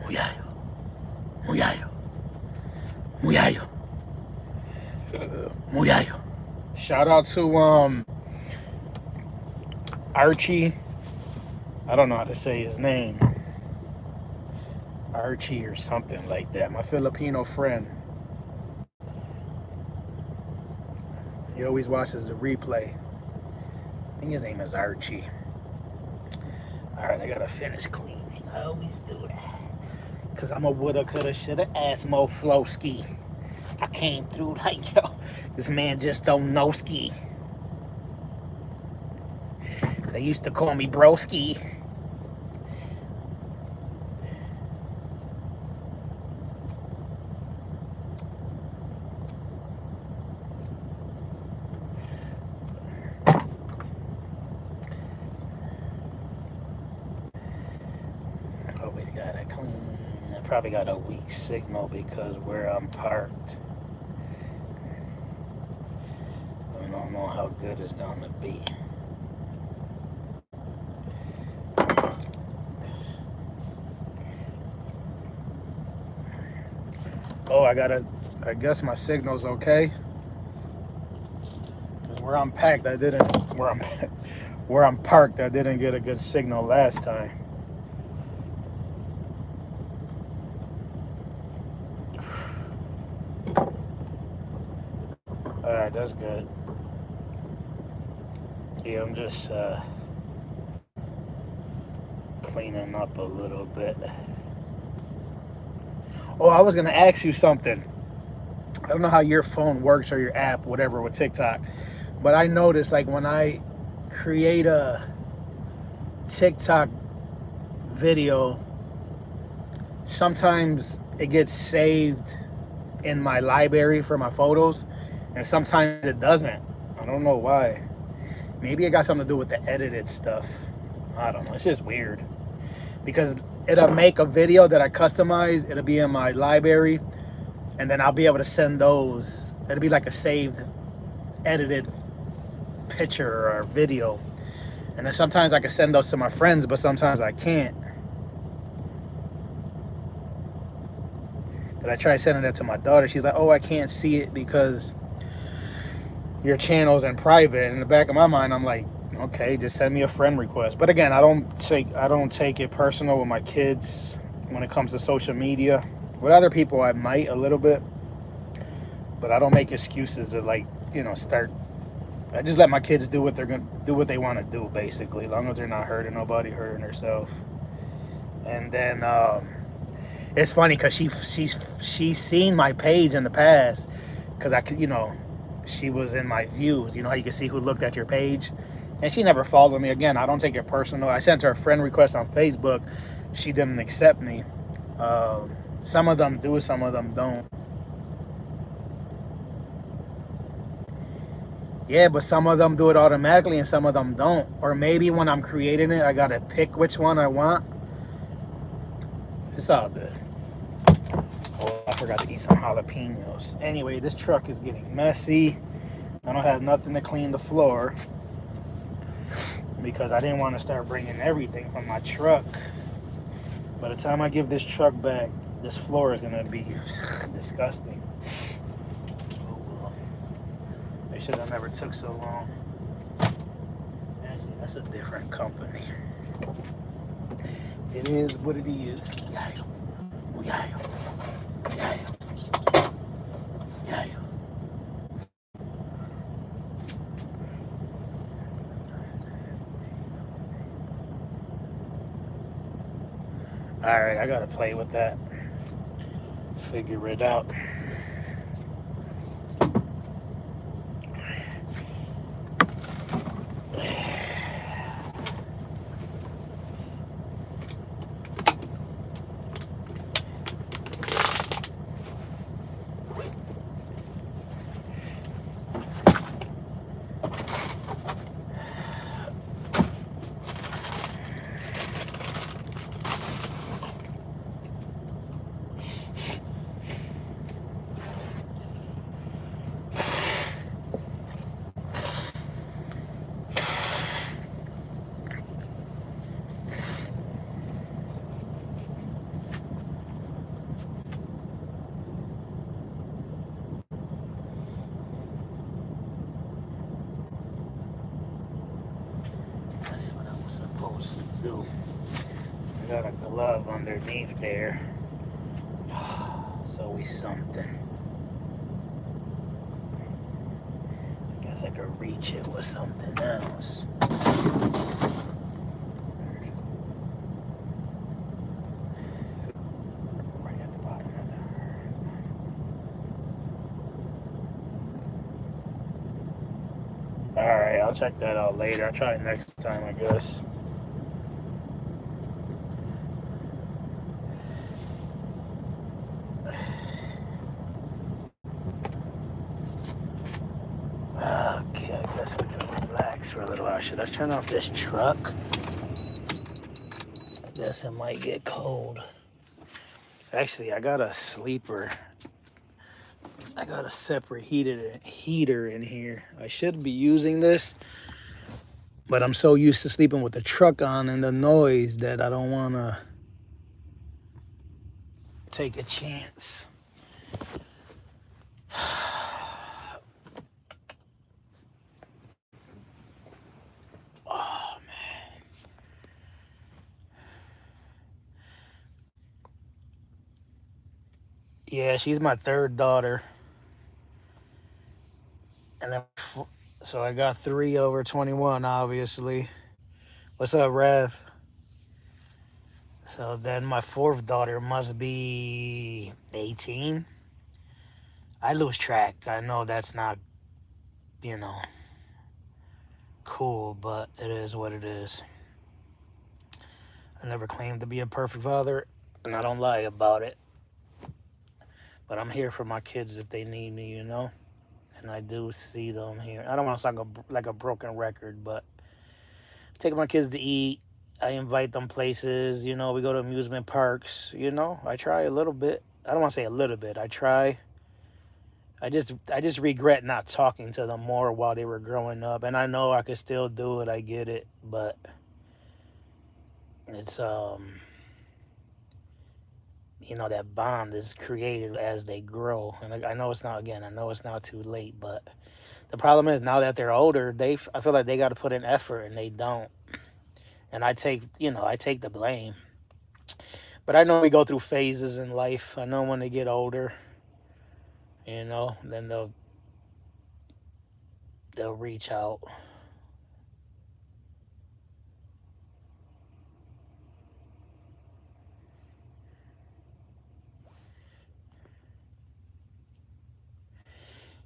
Muyayo. Muyayo. Muyayo. Muyayo. Shout out to Archie. I don't know how to say his name. Archie or something like that. My Filipino friend. He always watches the replay. I think his name is Archie. Alright, I gotta finish cleaning. I always do that. Cause I'm a woulda, coulda, shoulda asked Moflowski. I came through like, yo, this man just don't know ski. They used to call me broski. Always gotta clean. I probably got a weak signal because where I'm parked. I don't know how good it's gonna be. Oh, I guess my signal's okay. Where I'm packed, where I'm parked, I didn't get a good signal last time. Alright, that's good. Yeah, I'm just cleaning up a little bit. Oh, I was gonna ask you something. I don't know how your phone works or your app, whatever, with TikTok, but I noticed like when I create a TikTok video, sometimes it gets saved in my library for my photos, and sometimes it doesn't. I don't know why. Maybe it got something to do with the edited stuff. I don't know. It's just weird. Because it'll make a video that I customize. It'll be in my library. And then I'll be able to send those. It'll be like a saved, edited picture or video. And then sometimes I can send those to my friends, but sometimes I can't. Because I try sending it to my daughter. She's like, oh, I can't see it because your channel's in private. And in the back of my mind, I'm like, okay, just send me a friend request. But again, I don't take it personal with my kids when it comes to social media. With other people, I might a little bit, but I don't make excuses to, like, you know, start. I just let my kids do what they're gonna do, what they want to do, basically, as long as they're not hurting nobody, hurting herself. And then it's funny because she's seen my page in the past because I could, you know, she was in my views. You know how you can see who looked at your page. And she never followed me. Again, I don't take it personal. I sent her a friend request on Facebook. She didn't accept me. Some of them do, some of them don't. Yeah, but some of them do it automatically and some of them don't. Or maybe when I'm creating it, I gotta pick which one I want. It's all good. Oh, I forgot to eat some jalapenos. Anyway, this truck is getting messy. I don't have nothing to clean the floor because I didn't want to start bringing everything from my truck. By the time I give this truck back, this floor is gonna be disgusting. Oh well. They should have never took so long. Actually, that's a different company. It is what it is. Yayo. Yayo. Yayo. Yayo. Alright, I gotta play with that. Figure it out. supposed to do. I got a glove underneath there. So we something. I guess I could reach it with something else. Right at the bottom of the... Alright, I'll check that out later. I'll try it next time, I guess. Okay, I guess we can relax for a little while. Should I turn off this truck? I guess it might get cold. Actually, I got a sleeper. I got a separate heater in here. I should be using this, but I'm so used to sleeping with the truck on and the noise that I don't want to take a chance. Oh, man. Yeah, she's my third daughter. And then, so I got 3 over 21, obviously. What's up, Rev? So then my 4th daughter must be 18. I lose track. I know that's not, cool, but it is what it is. I never claimed to be a perfect father, and I don't lie about it. But I'm here for my kids if they need me, And I do see them here. I don't want to sound like a broken record, but I take my kids to eat. I invite them places, we go to amusement parks, I try a little bit. I don't want to say a little bit. I try. I just regret not talking to them more while they were growing up. And I know I could still do it. I get it, but it's that bond is created as they grow. And I know it's not too late, but the problem is now that they're older, I feel like they got to put in effort and they don't. And I take the blame. But I know we go through phases in life. I know when they get older, then they'll reach out.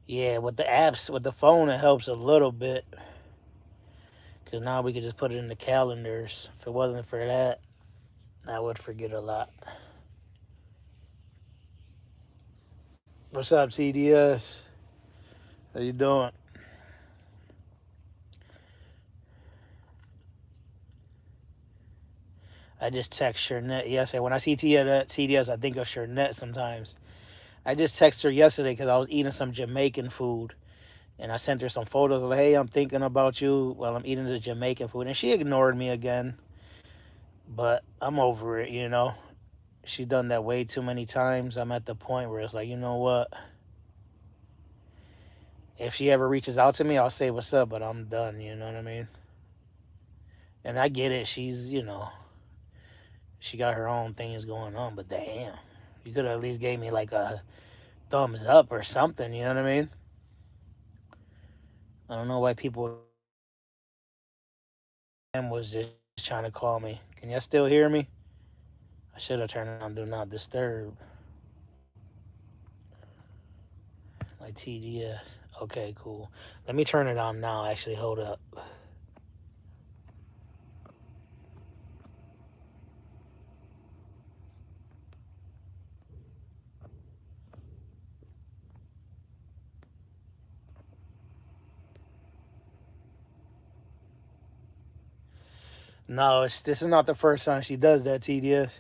Yeah, with the apps, with the phone, it helps a little bit. Because now we can just put it in the calendars. If it wasn't for that, I would forget a lot. What's up, CDS? How you doing? I just text Shernette yesterday. When I see CDS, I think of Shernette sometimes. I just texted her yesterday because I was eating some Jamaican food. And I sent her some photos like, hey, I'm thinking about you while I'm eating the Jamaican food. And she ignored me again. But I'm over it, She's done that way too many times. I'm at the point where it's like, you know what? If she ever reaches out to me, I'll say what's up, but I'm done, you know what I mean? And I get it. She's, she got her own things going on, but damn. You could have at least gave me like a thumbs up or something, you know what I mean? I don't know why people was just trying to call me. Can y'all still hear me? I should have turned on Do Not Disturb. Like TDS. Okay, cool. Let me turn it on now, actually. Hold up. No, this is not the first time she does that, TDS.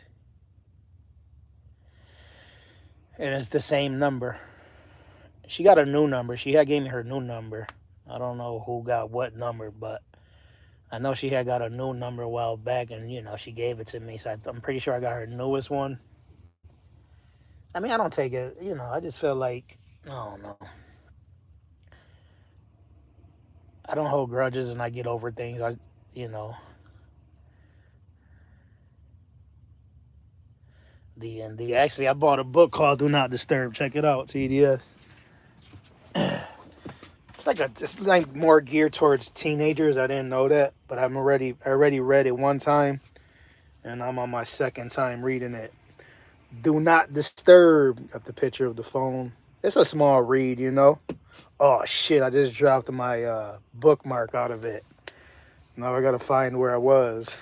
And it's the same number. She got a new number. She had gave me her new number. I don't know who got what number, but I know she had got a new number a while back, and she gave it to me. So I'm pretty sure I got her newest one. I mean, I don't take it. I just feel like I don't know. I don't hold grudges, and I get over things. D&D. Actually, I bought a book called Do Not Disturb. Check it out, TDS. It's like more geared towards teenagers. I didn't know that, but I already read it one time, and I'm on my second time reading it. Do Not Disturb. Got the picture of the phone. It's a small read, you know. Oh shit! I just dropped my bookmark out of it. Now I gotta find where I was.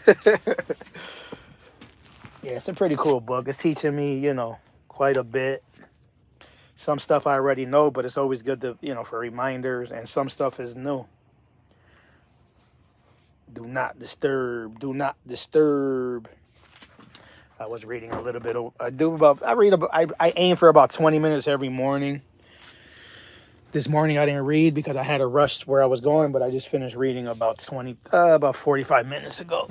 Yeah, it's a pretty cool book. It's teaching me, quite a bit. Some stuff I already know, but it's always good to, for reminders. And some stuff is new. Do not disturb. Do not disturb. I was reading a little bit. I aim for about 20 minutes every morning. This morning I didn't read because I had a rush where I was going, but I just finished reading about 45 minutes ago.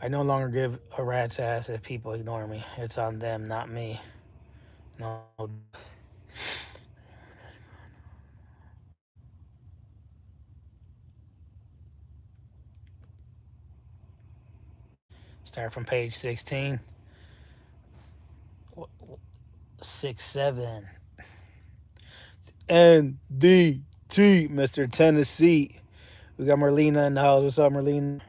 I no longer give a rat's ass if people ignore me. It's on them, not me. No. Start from page 16. 6, 7. NDT, Mr. Tennessee. We got Merlina in the house. What's up, Merlina?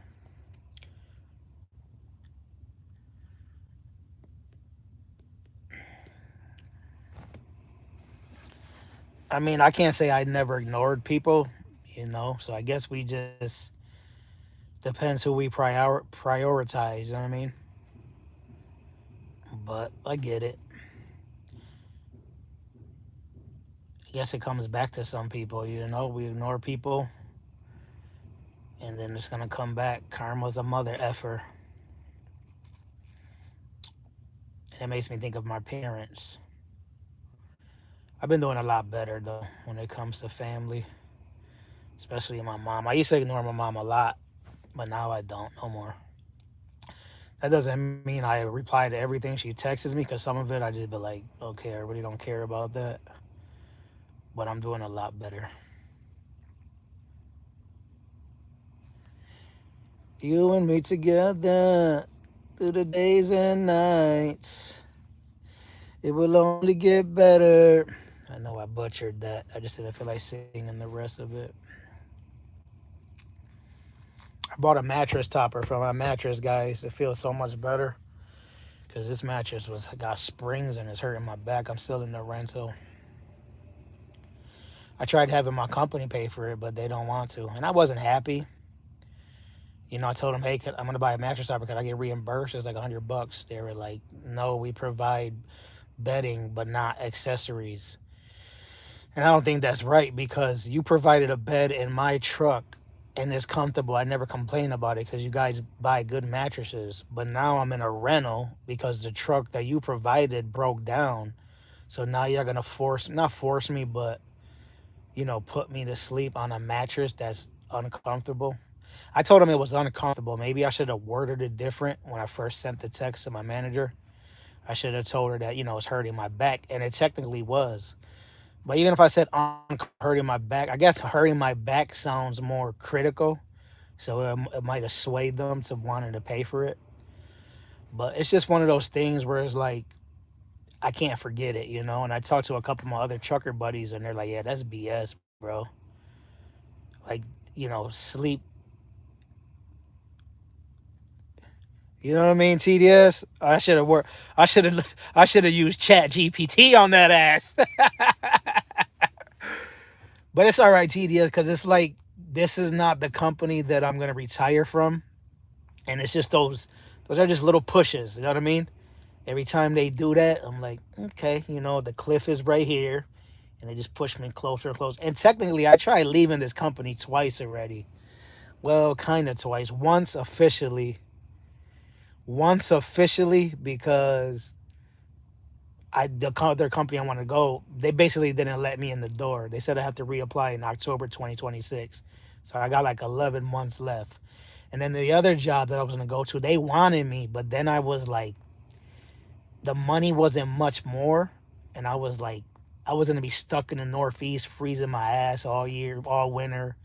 I mean, I can't say I never ignored people, so I guess we just depends who we prioritize, you know what I mean? But I get it. I guess it comes back to some people, we ignore people and then it's gonna come back. Karma's a mother effer. And it makes me think of my parents. I've been doing a lot better though when it comes to family, especially my mom. I used to ignore my mom a lot, but now I don't no more. That doesn't mean I reply to everything she texts me, because some of it I just be like, okay, I really don't care about that. But I'm doing a lot better. You and me together through the days and nights. It will only get better. I know I butchered that. I just didn't feel like singing the rest of it. I bought a mattress topper from my mattress guys. It feels so much better because this mattress got springs and it's hurting my back. I'm still in the rental. I tried having my company pay for it, but they don't want to, and I wasn't happy. I told them, hey, I'm gonna buy a mattress topper. Can I get reimbursed? It's like $100. They were like, no, we provide bedding but not accessories. And I don't think that's right, because you provided a bed in my truck and it's comfortable. I never complain about it because you guys buy good mattresses. But now I'm in a rental because the truck that you provided broke down. So now you're going to not force me, but, put me to sleep on a mattress that's uncomfortable. I told him it was uncomfortable. Maybe I should have worded it different when I first sent the text to my manager. I should have told her that, it's hurting my back. And it technically was. But even if I said hurting my back, I guess hurting my back sounds more critical. So it might have swayed them to wanting to pay for it. But it's just one of those things where it's like, I can't forget it, And I talked to a couple of my other trucker buddies and they're like, yeah, that's BS, bro. Like, sleep. You know what I mean, TDS? I should have used Chat GPT on that ass. But it's all right, TDS, because it's like, this is not the company that I'm going to retire from. And it's just those are just little pushes. You know what I mean? Every time they do that, I'm like, okay, the cliff is right here. And they just push me closer and closer. And technically, I tried leaving this company twice already. Well, kind of twice. Once officially, because the other company I want to go, they basically didn't let me in the door. They said I have to reapply in October 2026. So I got like 11 months left. And then the other job that I was going to go to, they wanted me, but then I was like, the money wasn't much more. And I was like, I was going to be stuck in the Northeast, freezing my ass all year, all winter.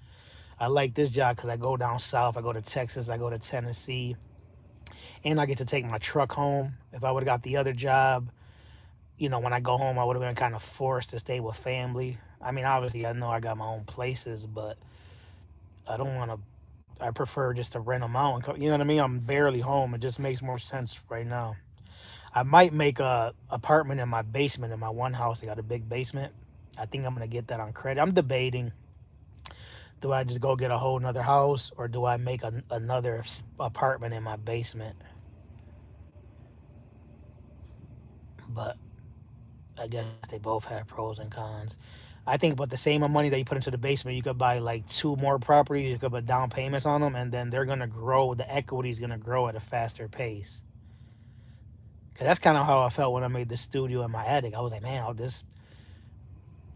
I like this job because I go down south, I go to Texas, I go to Tennessee, and I get to take my truck home. If I would have got the other job, when I go home, I would have been kind of forced to stay with family. I mean, obviously, I know I got my own places, but I don't want to. I prefer just to rent them out. You know what I mean? I'm barely home. It just makes more sense right now. I might make a apartment in my basement in my one house. I got a big basement. I think I'm gonna get that on credit. I'm debating: do I just go get a whole nother house, or do I make another apartment in my basement? But I guess they both have pros and cons. I think with the same money that you put into the basement, you could buy like two more properties. You could put down payments on them, and then they're gonna grow. The equity is gonna grow at a faster pace. Cause that's kind of how I felt when I made the studio in my attic. I was like, man,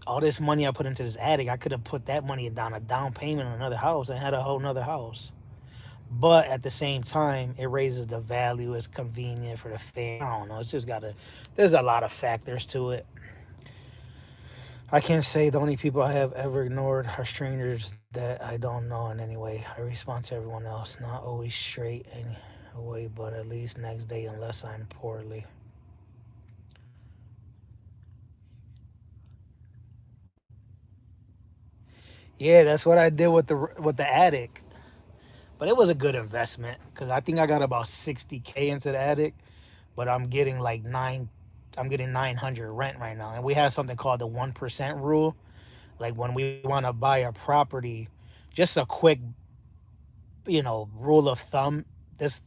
all this money I put into this attic, I could have put that money down a down payment on another house and had a whole nother house. But at the same time, it raises the value. It's convenient for the fan. I don't know. It's just gotta. There's a lot of factors to it. I can't say the only people I have ever ignored are strangers that I don't know in any way. I respond to everyone else, not always straight anyway, but at least next day unless I'm poorly. Yeah, that's what I did with the attic. But it was a good investment because I think I got about 60K into the attic, but I'm getting 900 rent right now. And we have something called the 1% rule. Like when we want to buy a property, just a quick, rule of thumb. This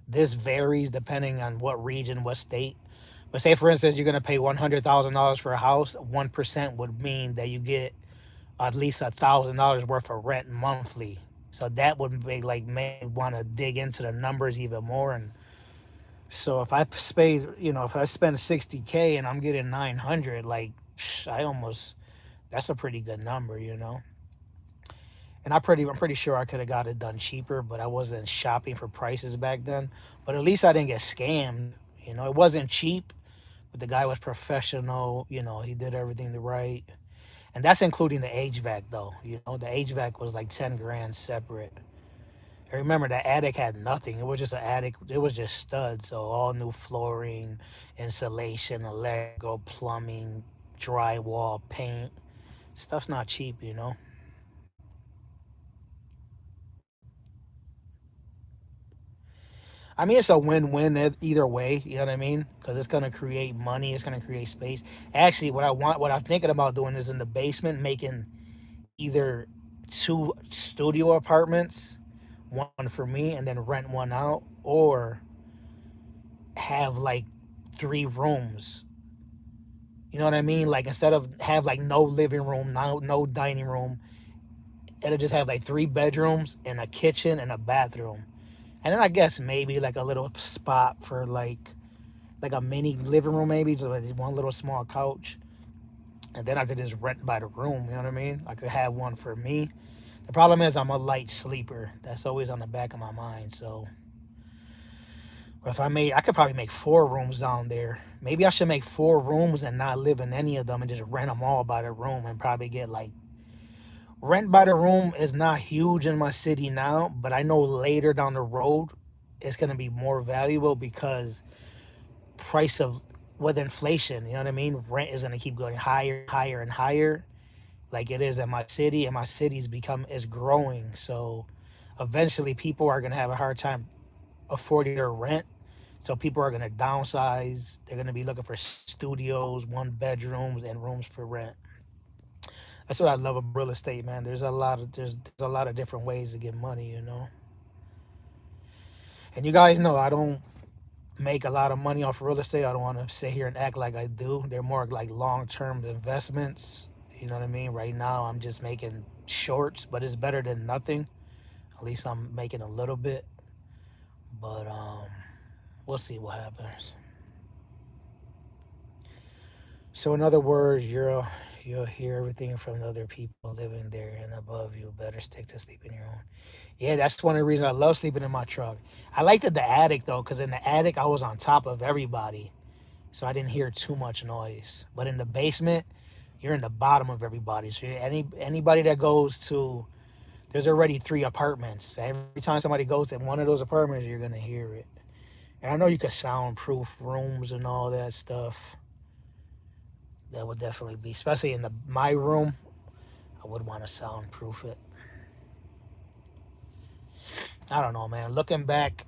this varies depending on what region, what state. But say for instance, you're gonna pay $100,000 for a house. 1% would mean that you get at least $1,000 worth of rent monthly. So that would be like may want to dig into the numbers even more. And so if I spend 60K and I'm getting 900, like I almost that's a pretty good number. And I'm pretty sure I could have got it done cheaper, but I wasn't shopping for prices back then. But at least I didn't get scammed. It wasn't cheap, but the guy was professional. He did everything right. And that's including the HVAC though. The HVAC was like 10 grand separate. I remember the attic had nothing. It was just an attic. It was just studs. So all new flooring, insulation, electrical, plumbing, drywall, paint. Stuff's not cheap. I mean, it's a win-win either way. You know what I mean? Because it's gonna create money. It's gonna create space. Actually, what I'm thinking about doing is in the basement, making either two studio apartments, one for me, and then rent one out, or have like 3 rooms. You know what I mean? Like instead of have like no living room, no dining room, it'll just have like 3 bedrooms and a kitchen and a bathroom. And then I guess maybe like a little spot for like a mini living room, maybe just like one little small couch. And then I could just rent by the room. You know what I mean? I could have one for me. The problem is I'm a light sleeper. That's always on the back of my mind. So if I could probably make 4 rooms down there. Maybe I should make 4 rooms and not live in any of them and just rent them all by the room and probably get like rent by the room is not huge in my city now, but I know later down the road it's gonna be more valuable because price of with inflation, you know what I mean? Rent is gonna keep going higher, higher, and higher, like it is in my city, and my city's become is growing. So eventually people are gonna have a hard time affording their rent. So people are gonna downsize. They're gonna be looking for studios, 1 bedrooms, and rooms for rent. That's what I love about real estate, man. There's a lot of different ways to get money. And you guys know I don't make a lot of money off real estate. I don't want to sit here and act like I do. They're more like long-term investments. You know what I mean? Right now I'm just making shorts, but it's better than nothing. At least I'm making a little bit. But we'll see what happens. So in other words, you'll hear everything from the other people living there and above you. Better stick to sleeping your own. Yeah, that's one of the reasons I love sleeping in my truck. I liked the attic though, because in the attic I was on top of everybody, so I didn't hear too much noise. But in the basement, you're in the bottom of everybody. So anybody that goes to There's already 3 apartments. Every time somebody goes in one of those apartments, you're gonna hear it. And I know you could soundproof rooms and all that stuff. That would definitely be, especially in my room. I would want to soundproof it. I don't know, man. Looking back,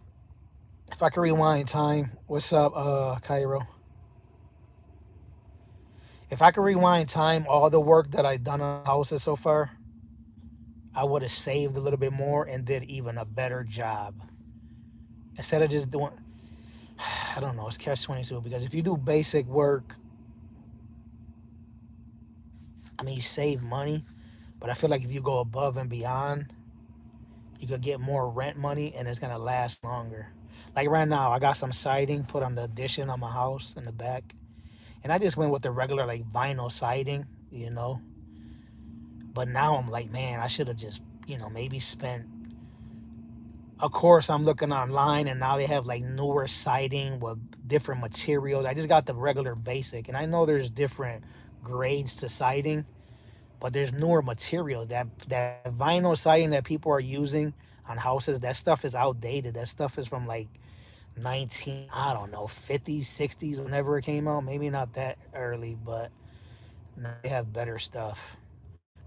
if I could rewind time, what's up, Cairo? If I could rewind time, all the work that I've done on houses so far, I would have saved a little bit more and did even a better job. Instead of just doing, I don't know, it's catch 22 because if you do basic work, I mean, you save money, but I feel like if you go above and beyond, you could get more rent money and it's gonna last longer. Like right now, I got some siding put on the addition on my house in the back, and I just went with the regular like vinyl siding, you know. But now I'm like, man, I should have just, maybe spent. Of course, I'm looking online, and now they have like newer siding with different materials. I just got the regular basic, and I know there's different grades to siding, but there's newer materials. That vinyl siding that people are using on houses, that stuff is outdated. That stuff is from like 19, I don't know, 50s, 60s, whenever it came out. Maybe not that early, but they have better stuff.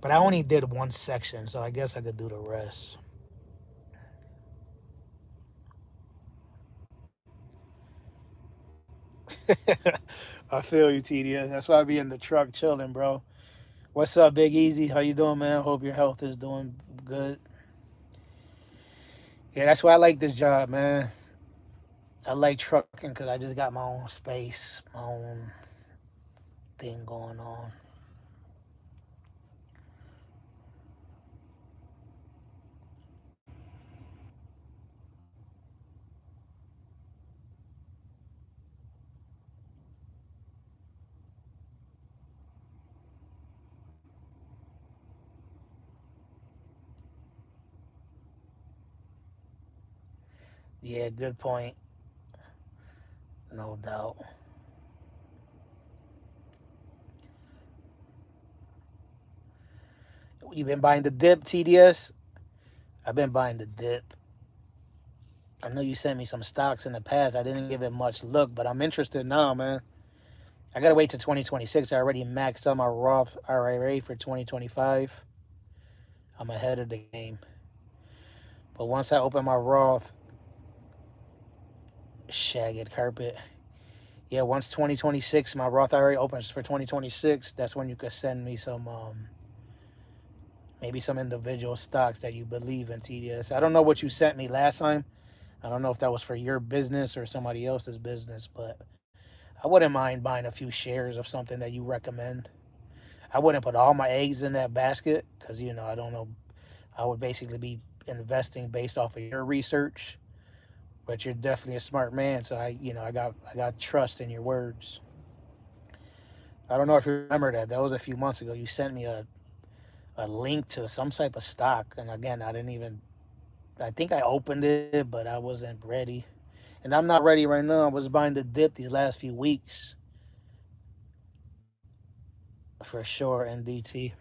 But I only did one section, so I guess I could do the rest. I feel you, TDS. That's why I be in the truck chilling, bro. What's up, Big Easy? How you doing, man? Hope your health is doing good. Yeah, that's why I like this job, man. I like trucking because I just got my own space, my own thing going on. Yeah, good point. No doubt. You been buying the dip, TDS? I've been buying the dip. I know you sent me some stocks in the past. I didn't give it much look, but I'm interested now, man. I gotta wait till 2026. I already maxed out my Roth IRA for 2025. I'm ahead of the game. But once I open my Roth, shagged carpet. Yeah, once 2026, my Roth IRA opens for 2026. That's when you could send me some, maybe some individual stocks that you believe in, TDS. I don't know what you sent me last time. I don't know if that was for your business or somebody else's business, but I wouldn't mind buying a few shares of something that you recommend. I wouldn't put all my eggs in that basket because, I don't know. I would basically be investing based off of your research, but you're definitely a smart man. So I got trust in your words. I don't know if you remember that. That was a few months ago. You sent me a link to some type of stock. And again, I didn't even, I think I opened it, but I wasn't ready. And I'm not ready right now. I was buying the dip these last few weeks for sure. NDT.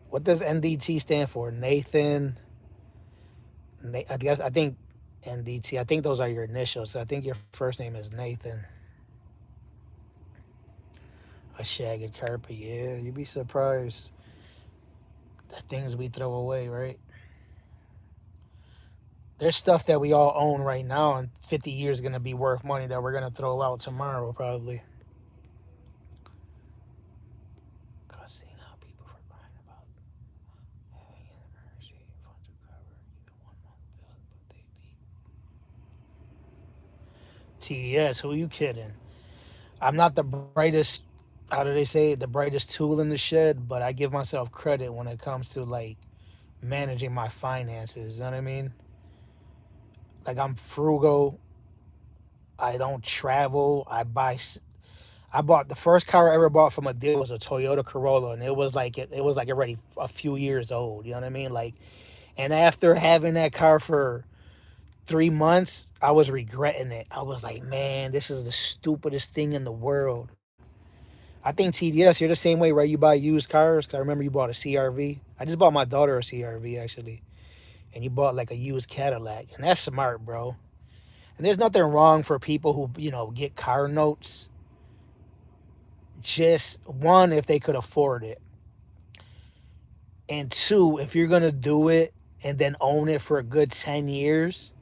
What does NDT stand for? Nathan. I guess I think NDT. I think those are your initials. I think your first name is Nathan. A shagged carpet. Yeah, you'd be surprised. The things we throw away, right? There's stuff that we all own right now, and 50 years is gonna be worth money that we're gonna throw out tomorrow, probably. Cussing out people for crying about having an emergency fund to cover even 1 month bills, but they be TDS. Who are you kidding? I'm not the brightest. How do they say it? The brightest tool in the shed, but I give myself credit when it comes to like managing my finances. You know what I mean? Like I'm frugal. I don't travel. I bought the first car I ever bought from a deal was a Toyota Corolla, and it was like already a few years old. You know what I mean? Like, and after having that car for 3 months, I was regretting it. I was like, man, this is the stupidest thing in the world. I think TDS, you're the same way, right? You buy used cars. 'Cause I remember you bought a CRV. I just bought my daughter a CRV actually, and you bought like a used Cadillac, and that's smart, bro. And there's nothing wrong for people who get car notes. Just one, if they could afford it, and two, if you're gonna do it and then own it for a good 10 years,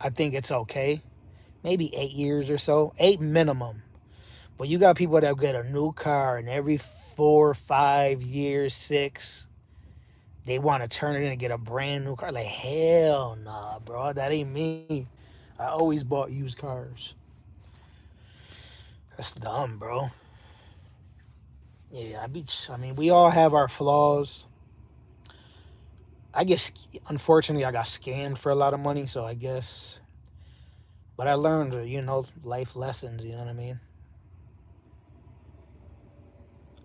I think it's okay. Maybe 8 years or so, eight minimum. But you got people that get a new car and every 4, 5 years, six, they want to turn it in and get a brand new car. Like, hell nah, bro. That ain't me. I always bought used cars. That's dumb, bro. Yeah, I mean, we all have our flaws. I guess, unfortunately, I got scammed for a lot of money, so I guess. But I learned, life lessons, you know what I mean?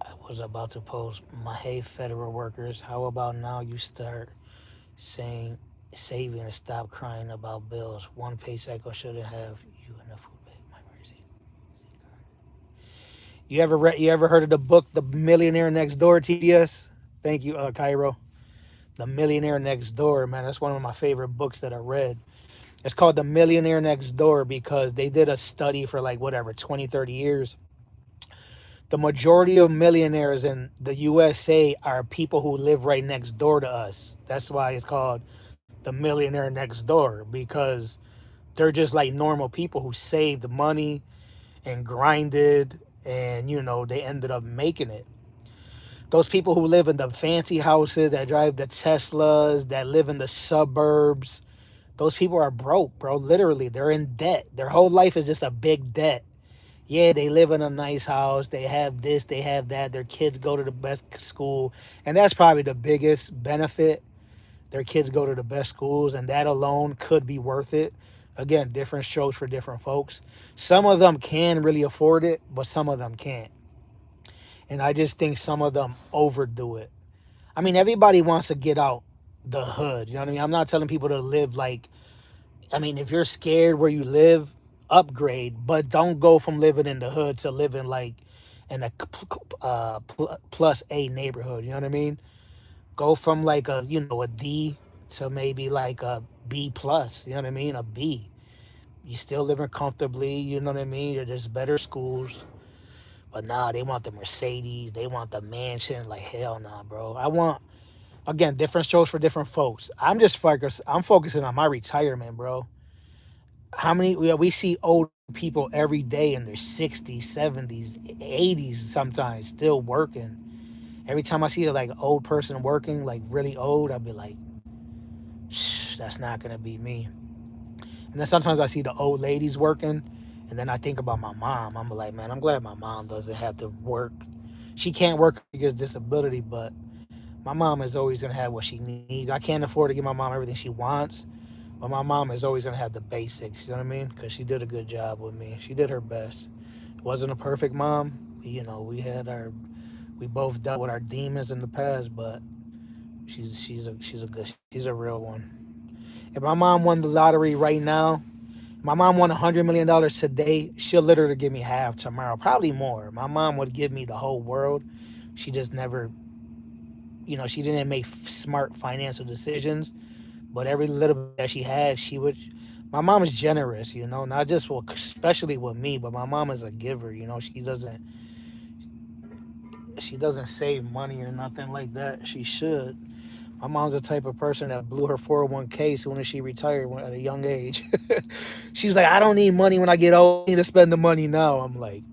I was about to post my hey federal workers, how about now you start saying saving and stop crying about bills. One pay cycle shouldn't have you in a food bank. My mercy. You ever heard of the book The Millionaire Next Door, TDS? Thank you, Cairo. The Millionaire Next Door, man. That's one of my favorite books that I read. It's called The Millionaire Next Door because they did a study for like whatever 20, 30 years. The majority of millionaires in the USA are people who live right next door to us. That's why it's called The Millionaire Next Door, because they're just like normal people who saved money and grinded, and they ended up making it. Those people who live in the fancy houses, that drive the Teslas, that live in the suburbs, those people are broke, bro. Literally, they're in debt. Their whole life is just a big debt. Yeah, they live in a nice house. They have this, they have that. Their kids go to the best school. And that's probably the biggest benefit. Their kids go to the best schools, and that alone could be worth it. Again, different strokes for different folks. Some of them can really afford it, but some of them can't. And I just think some of them overdo it. I mean, everybody wants to get out the hood. You know what I mean? I'm not telling people to live like, I mean, if you're scared where you live, upgrade, but don't go from living in the hood to living like in a plus A neighborhood. You know what I mean? Go from like a D to maybe like a B plus. You know what I mean? A B. You still living comfortably. You know what I mean? There's better schools. But nah, they want the Mercedes. They want the mansion. Like, hell nah, bro. I want, again, different strokes for different folks. I'm focusing on my retirement, bro. How many we see old people every day in their 60s, 70s, 80s sometimes still working. Every time I see a like old person working, like really old, I'll be like, shh, that's not gonna be me. And then sometimes I see the old ladies working, and then I think about my mom. I'm like, man, I'm glad my mom doesn't have to work. She can't work because of disability, but my mom is always gonna have what she needs. I can't afford to give my mom everything she wants, but my mom is always gonna have the basics. You know what I mean? Because she did a good job with me. She did her best. It wasn't a perfect mom. We both dealt with our demons in the past, but she's a real one. If my mom won the lottery right now, my mom won $100 million today, she'll literally give me half tomorrow, probably more. My mom would give me the whole world. She just never, she didn't make smart financial decisions. But every little bit that she had, she would. My mom is generous, not just especially with me, but my mom is a giver. She doesn't save money or nothing like that. She should. My mom's the type of person that blew her 401k soon as she retired at a young age. She was like, I don't need money when I get old. I need to spend the money now. I'm like,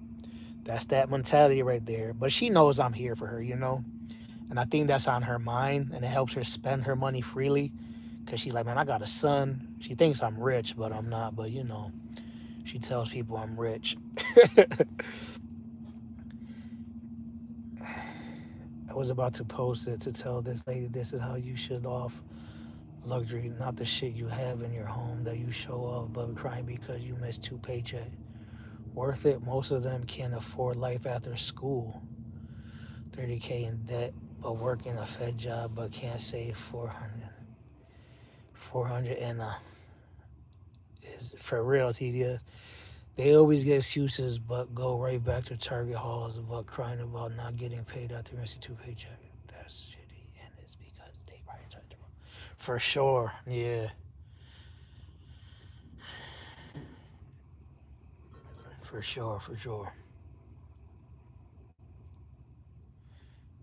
that's that mentality right there. But she knows I'm here for her. And I think that's on her mind, and it helps her spend her money freely. Because she's like, man, I got a son. She thinks I'm rich, but I'm not. But, she tells people I'm rich. I was about to post it to tell this lady this is how you should off luxury, not the shit you have in your home that you show off, but crying because you missed two paychecks. Worth it. Most of them can't afford life after school. 30K in debt, but working a Fed job, but can't save 400 and is for real, TDS. They always get excuses, but go right back to Target halls about crying about not getting paid after missing two paycheck. That's shitty, and it's because they right. For sure, yeah, for sure, for sure.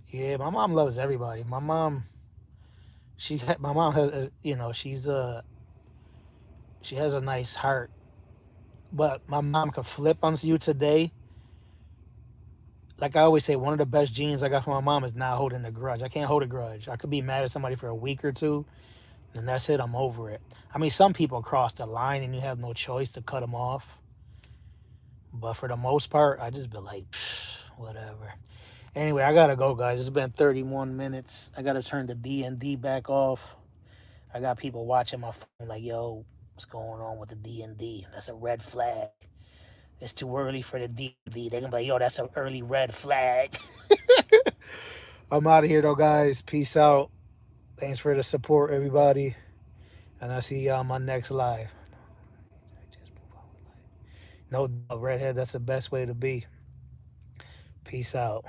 Yeah, my mom loves everybody. My mom has, she has a nice heart, but my mom could flip on you today. Like I always say, one of the best genes I got from my mom is not holding a grudge. I can't hold a grudge. I could be mad at somebody for a week or two, and that's it. I'm over it. I mean, some people cross the line and you have no choice to cut them off. But for the most part, I just be like, whatever. Anyway, I gotta go, guys. It's been 31 minutes. I gotta turn the D&D back off. I got people watching my phone like, yo, what's going on with the D&D? That's a red flag. It's too early for the D&D. They're gonna be like, yo, that's an early red flag. I'm out of here, though, guys. Peace out. Thanks for the support, everybody. And I'll see y'all on my next live. No doubt, redhead, that's the best way to be. Peace out.